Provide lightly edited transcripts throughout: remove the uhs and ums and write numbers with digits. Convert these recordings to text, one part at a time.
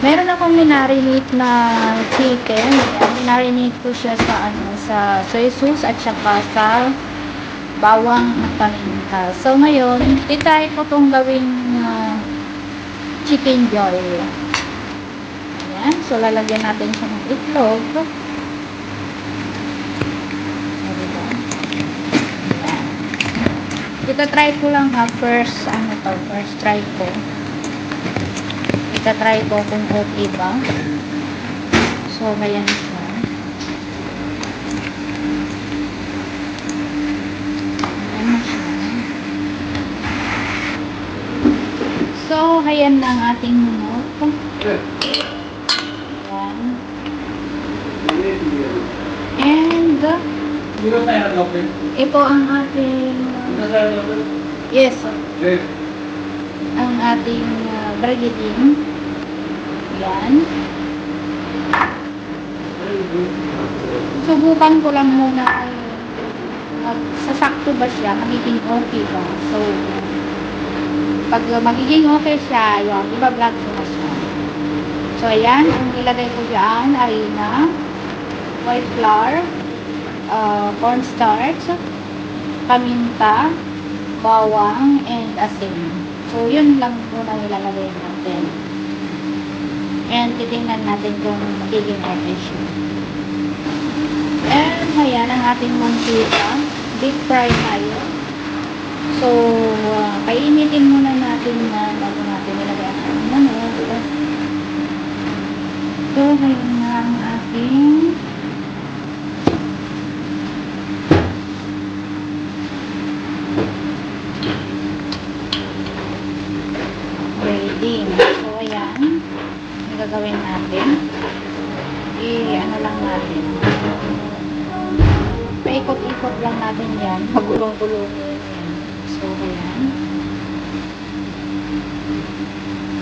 Meron akong minarinate na chicken. Minarinate ko siya sa sa soy sauce at saka sa bawang at paminta. So ngayon, titry ko tong gawing chicken joy. Ayan. So lalagyan natin siya ng itlog. Ita-try ko lang first try ko. Ita-try ko kung okay ba. So, ayan siya. Ayan na siya. So, ayan na ang ating manok. Ayan. And, ito ang ating yes, ang ating brigiding. Yan. Subukan ko lang muna sasakto ba siya, magiging okay ba. So, pag magiging okay siya, yun, iba-vlog ko na siya. So, ayan, ang ilagay ko dyan ay na white flour, cornstarch, paminta, bawang, and asin. So, yun lang muna ilalagay natin. And, titingnan natin kung magiging okay siya. And, ayan ang ating mantika. Deep fry tayo. So, painitin muna natin na bago natin ilagay ang ating manok. So, ayan na ang ating grading. So, ayan. Ang gagawin natin. Ano lang natin. Paikot-ikot lang natin yan. Magulong-gulongin yan. So, ayan.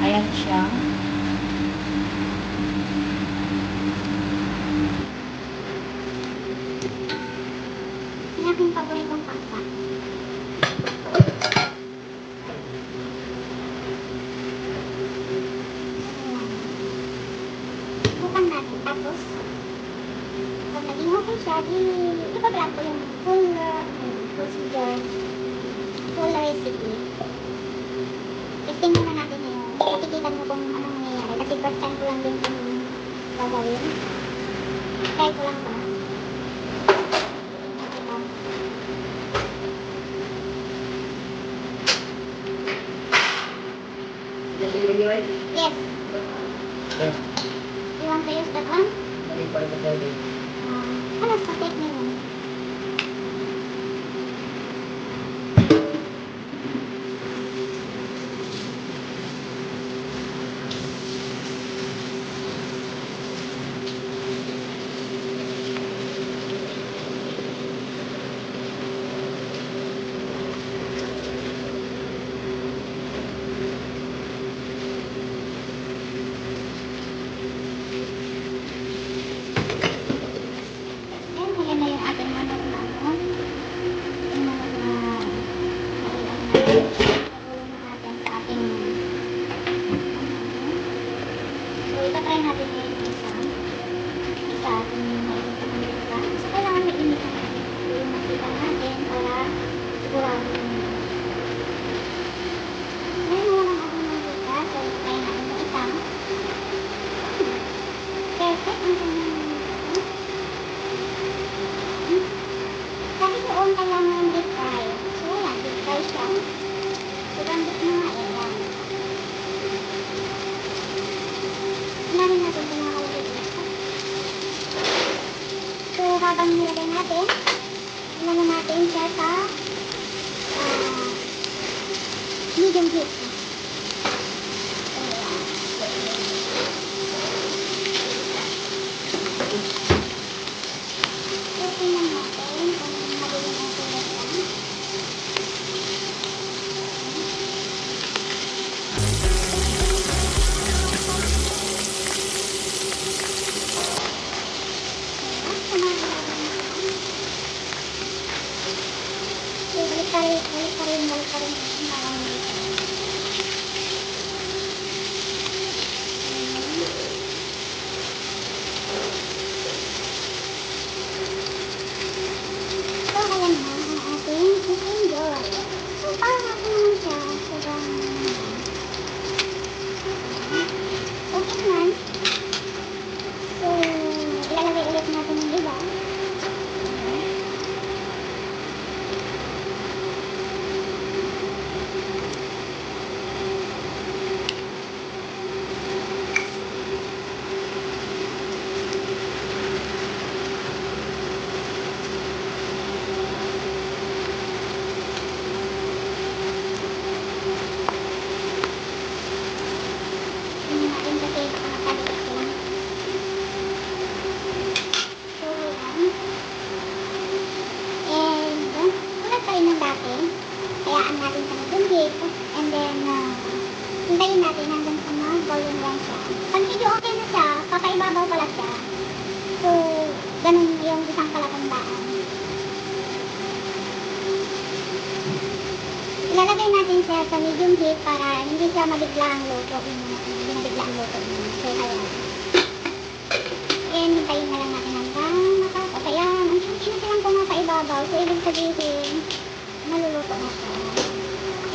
Ayan siya. Ang aking paboritong pasta. Bukang natin. Tapos, pag naging okay siya, ipa-vlog ko yung full procedure, full recipe. Testing muna natin ngayon. Makikita mo kung anong nangyayari. Kasi first time ko lang din kung gagawin. Try ko lang ba. Yes. You want to use that one? Ano sa technique mo? Habang nilagay natin, ilagay natin siya sa medium heat. So, tingnan natin kung magiging okay na siya. Balik pa rin. hintayin natin hanggang sa mag-golden brown siya. Pag medyo okay na siya, papaibabaw pala siya. So, ganun yung isang palatandaan. Ilalagay natin siya sa medium heat para hindi siya mabiglang luto. Hindi mabigla ang luto niya. So, ayan. And hintayin na lang natin hanggang makapot. Ayan, ang sunod lang kung mapaibabaw. So, ibig sabihin, maluluto na siya.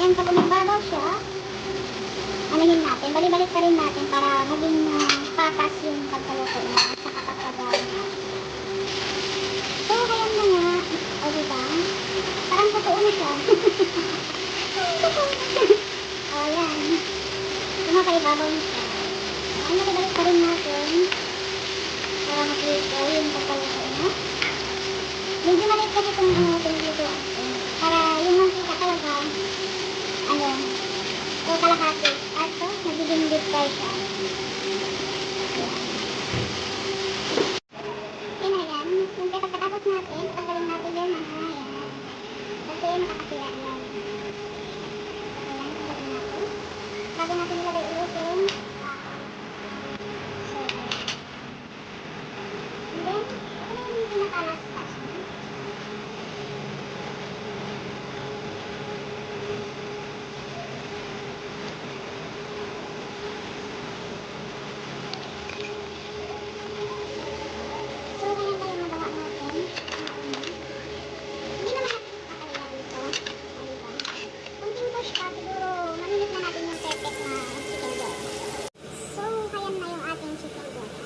Ayan, pag umibabaw siya, anuhin natin, balik-balik pa rin natin para maging patas yung pagkaluto niya at saka pagkagawa niya. So, ayan na nga. O, diba? Parang totoo na siya. O, ayan. Kumapaibabaw na siya. Ayan, balik-balik pa rin natin para makita yung pagkaluto niya. Medyo maliit kasi itong pinaglutuan ko. Para yung mantika talaga, so kalahati. At so, nagiging deep fry siya. Yan na yan. Yung pagkatapos natin, pagkakalin natin yan. Ayan. Kasi nakakasira yan. Ayan, pagkakalin natin. Bago natin ilagay ulit yung so, and then, ano yung pinakalas pa siya? So, ganyan tayo magawa natin. Hindi naman natin makalala dito. Diba? Kunting push pa, siguro maminit na natin yung perfect na chicken broth. So, ayan na yung ating chicken broth.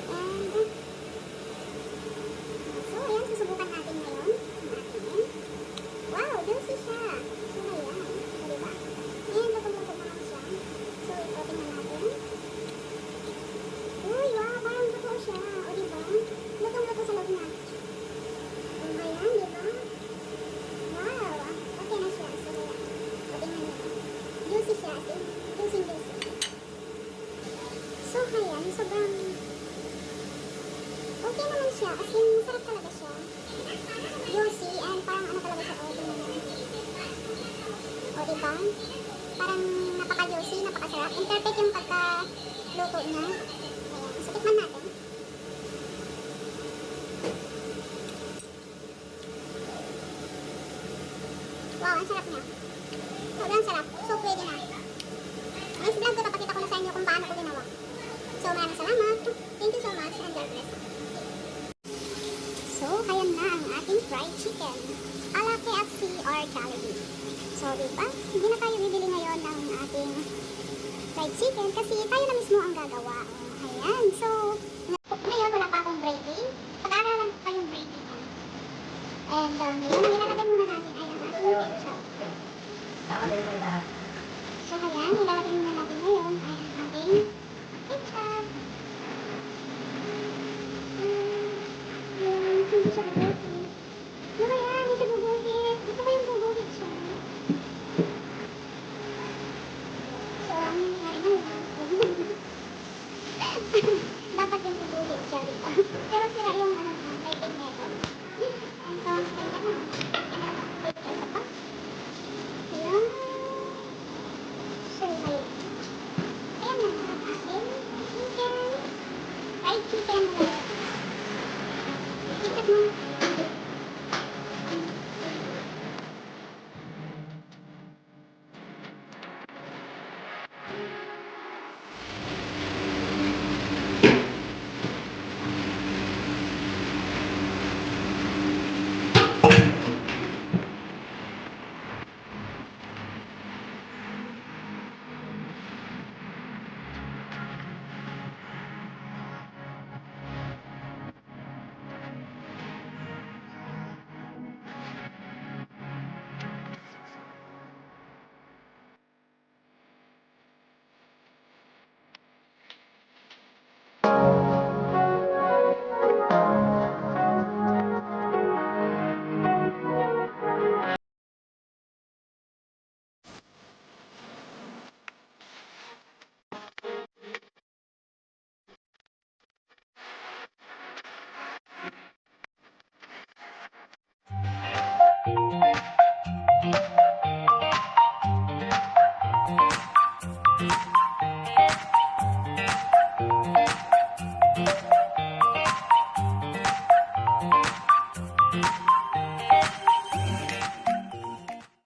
And, so, ayan, susubukan natin ngayon. Wow, juicy siya. So, ayan. So, diba? Ayan, lutong-luto naman siya. So, ito, tingnan natin. Uy, wow, parang totoo siya. O, diba? Lutong-luto sa loob na. O, ayan, diba? Wow, okay na siya. So, ayan. O, tingnan niyo. Juicy siya. Juicy. So, ayan, sobrang okay naman siya. As in, sarap talaga siya. Juicy, and parang ano talaga siya. O, tingnan niyo. O, diba? Parang napaka-juicy, napakasarap. And perfect yung pagka-luto niya. Ayan, so tikman natin. Wow, ang sarap niya. Sobrang sarap. So, pwede na. Next vlog ko, papakita ko na sa inyo kung paano ko ginawa. So, maraming salamat. Thank you so much, and God bless. So, ayan na ang ating fried chicken. Ala KFC or Jollibee. So, diba? Hindi na tayo bibili ngayon ng ating fried chicken kasi tayo na mismo ang gagawa. Ayan. So, ngayon wala pa akong gravy. Pag-aaralan ko pa yung gravy niya. And, ngayon, ilalagay muna natin ay ang ating ketchup. So, ayan, ilalagay muna natin ngayon ay ang ating ketchup. Hindi siya bubuhit. Ano kaya? Hindi siya bubuhit. Ito ba yung bubuhit siya? So, ang nangyayari na lang.